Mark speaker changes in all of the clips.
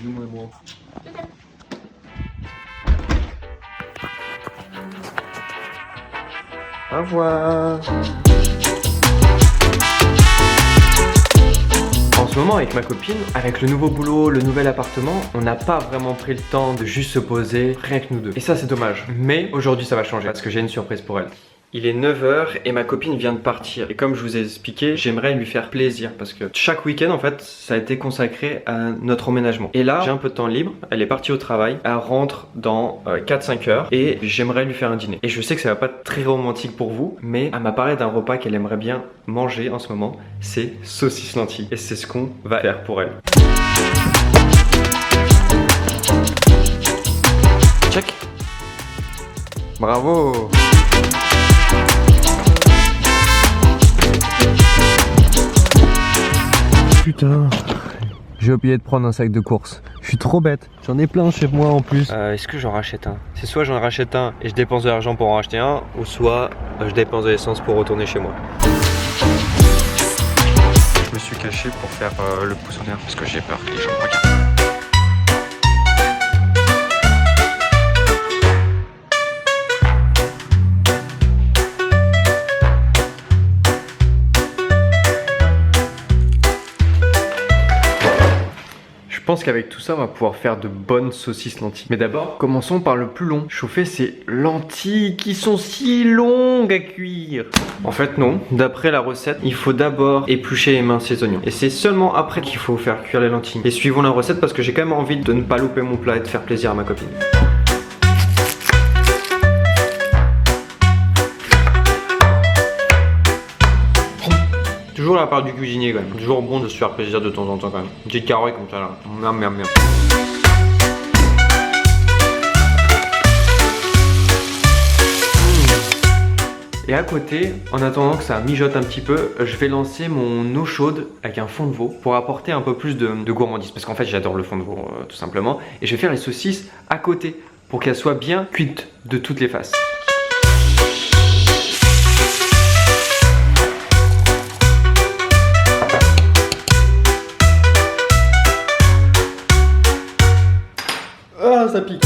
Speaker 1: Bisous mon amour. Au revoir. En ce moment avec ma copine, avec le nouveau boulot, le nouvel appartement, on n'a pas vraiment pris le temps de juste se poser, rien que nous deux. Et ça c'est dommage. Mais aujourd'hui ça va changer parce que j'ai une surprise pour elle. Il est 9 h et ma copine vient de partir. Et comme je vous ai expliqué, j'aimerais lui faire plaisir parce que chaque week-end en fait, ça a été consacré à notre emménagement. Et là, j'ai un peu de temps libre, elle est partie au travail, elle rentre dans 4-5 heures et j'aimerais lui faire un dîner. Et je sais que ça va pas être très romantique pour vous, mais elle m'a parlé d'un repas qu'elle aimerait bien manger en ce moment, c'est saucisses lentilles. Et c'est ce qu'on va faire pour elle. Check. Bravo. Putain, j'ai oublié de prendre un sac de course. Je suis trop bête. J'en ai plein chez moi en plus. Est-ce que j'en rachète un? C'est soit j'en rachète un et je dépense de l'argent pour en racheter un, ou soit je dépense de l'essence pour retourner chez moi. Je me suis caché pour faire le pouce en l'air parce que j'ai peur que les gens me regardent. Je pense qu'avec tout ça, on va pouvoir faire de bonnes saucisses lentilles. Mais d'abord, commençons par le plus long. Chauffer ces lentilles qui sont si longues à cuire. En fait, non. D'après la recette, il faut d'abord éplucher et mincer ces oignons. Et c'est seulement après qu'il faut faire cuire les lentilles. Et suivons la recette parce que j'ai quand même envie de ne pas louper mon plat et de faire plaisir à ma copine. Toujours la part du cuisinier quand même. Toujours bon de se faire plaisir de temps en temps quand même. Une petite carotte comme ça là. Miam miam miam. Et à côté, en attendant que ça mijote un petit peu, je vais lancer mon eau chaude avec un fond de veau pour apporter un peu plus de gourmandise. Parce qu'en fait j'adore le fond de veau tout simplement. Et je vais faire les saucisses à côté pour qu'elles soient bien cuites de toutes les faces. Ah, ça pique.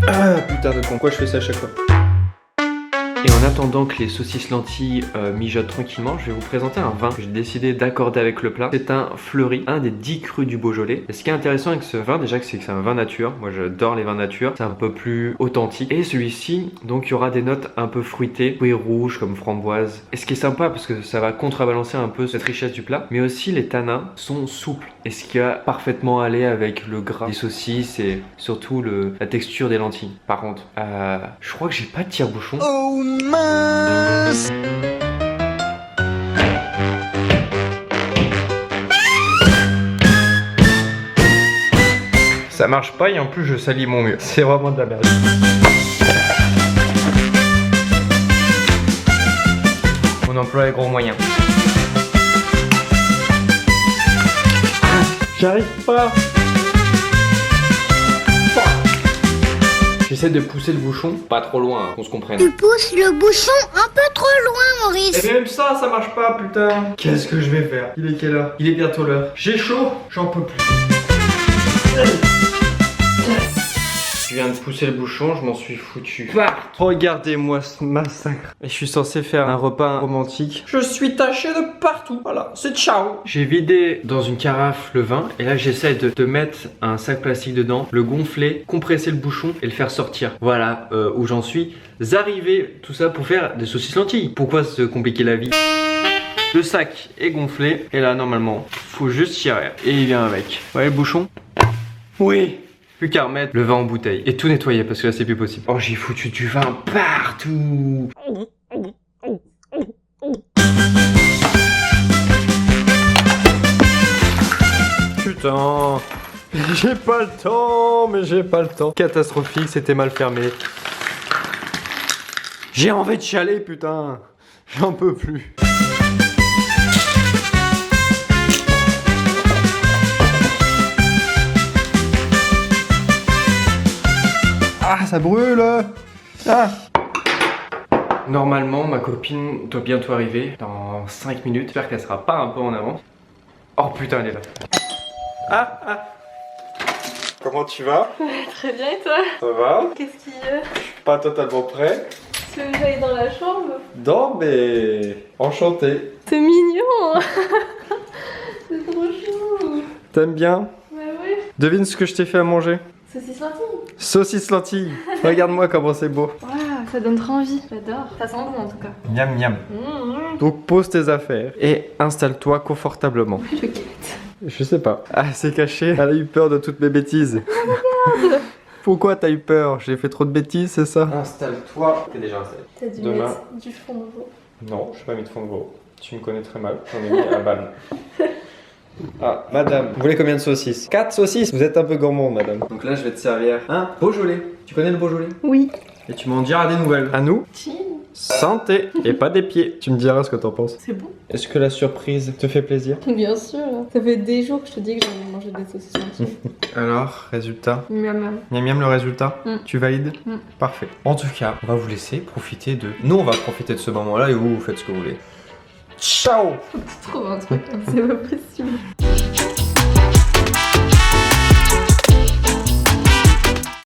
Speaker 1: Ah, putain de con, pourquoi je fais ça à chaque fois? Et en attendant que les saucisses lentilles mijotent tranquillement, je vais vous présenter un vin que j'ai décidé d'accorder avec le plat. C'est un Fleury, un des 10 crus du Beaujolais. Et ce qui est intéressant avec ce vin, déjà, c'est que c'est un vin nature. Moi, j'adore les vins nature. C'est un peu plus authentique. Et celui-ci, donc, il y aura des notes un peu fruitées, fruits rouges comme framboise. Et ce qui est sympa, parce que ça va contrebalancer un peu cette richesse du plat. Mais aussi, les tanins sont souples. Et ce qui va parfaitement aller avec le gras des saucisses et surtout la texture des lentilles. Par contre, je crois que j'ai pas de tire-bouchon. Oh mince! Ça marche pas et en plus je salis mon mur. C'est vraiment de la merde. On emploie les gros moyens. J'arrive pas. J'essaie de pousser le bouchon, pas trop loin, qu'on se comprenne.
Speaker 2: Tu pousses le bouchon un peu trop loin, Maurice.
Speaker 1: Et même ça marche pas, putain. Qu'est-ce que je vais faire? Il est quelle heure? Il est bientôt l'heure. J'ai chaud, j'en peux plus. Je viens de pousser le bouchon, je m'en suis foutu. Regardez-moi ce massacre. Et je suis censé faire un repas romantique. Je suis taché de partout. Voilà, c'est ciao. J'ai vidé dans une carafe le vin. Et là, j'essaie de mettre un sac plastique dedans, le gonfler, compresser le bouchon et le faire sortir. Voilà où j'en suis. Arrivé, tout ça pour faire des saucisses lentilles. Pourquoi se compliquer la vie? Le sac est gonflé. Et là, normalement, faut juste tirer. Et il vient avec. Vous voyez le bouchon? Oui. Plus qu'à remettre le vin en bouteille et tout nettoyer parce que là c'est plus possible. Oh, j'ai foutu du vin partout. Putain, j'ai pas le temps, mais j'ai pas le temps. Catastrophique, c'était mal fermé. J'ai envie de chialer, putain. J'en peux plus. Ah, ça brûle! Ah! Normalement, ma copine doit bientôt arriver dans 5 minutes. J'espère qu'elle sera pas un peu en avance. Oh putain, elle est là. Comment tu vas?
Speaker 3: Très bien et toi?
Speaker 1: Ça va?
Speaker 3: Qu'est-ce qu'il y a?
Speaker 1: Pas totalement prêt.
Speaker 3: Tu veux que j'aille dans la chambre?
Speaker 1: Non, mais enchanté.
Speaker 3: C'est mignon. C'est trop chou.
Speaker 1: T'aimes bien?
Speaker 3: Bah ouais.
Speaker 1: Devine ce que je t'ai fait à manger.
Speaker 3: Saucisse lentille.
Speaker 1: Saucisse lentille. Regarde-moi comment c'est beau.
Speaker 3: Waouh, ça donne trop envie. J'adore. Ça sent bon en tout cas.
Speaker 1: Miam miam. Donc pose tes affaires et installe-toi confortablement.
Speaker 3: Je guette.
Speaker 1: Je sais pas. Ah, c'est caché. Elle a eu peur de toutes mes bêtises. Pourquoi t'as eu peur? J'ai fait trop de bêtises, c'est ça? Installe-toi. T'es déjà installé.
Speaker 3: T'as dû
Speaker 1: Demain.
Speaker 3: mettre du fond de veau.
Speaker 1: Non, je n'ai pas mis de fond de veau. Tu me connais très mal. J'en ai mis à balle. Ah, madame, vous voulez combien de saucisses? 4 saucisses. Vous êtes un peu gourmand, madame. Donc là, je vais te servir un Beaujolais. Tu connais le Beaujolais?
Speaker 3: Oui.
Speaker 1: Et tu m'en diras des nouvelles. À nous,
Speaker 3: Chill.
Speaker 1: santé et pas des pieds. Tu me diras ce que t'en penses.
Speaker 3: C'est bon.
Speaker 1: Est-ce que la surprise te fait plaisir?
Speaker 3: Bien sûr. Ça fait des jours que je te dis que j'avais mangé des saucisses lentilles.
Speaker 1: Alors, résultat?
Speaker 3: Miam miam.
Speaker 1: Miam miam le résultat? Tu valides?
Speaker 3: Mm.
Speaker 1: Parfait. En tout cas, on va vous laisser profiter de... Nous, on va profiter de ce moment-là et vous faites ce que vous voulez. Ciao!
Speaker 3: Faut que tu trouves un truc. C'est pas possible.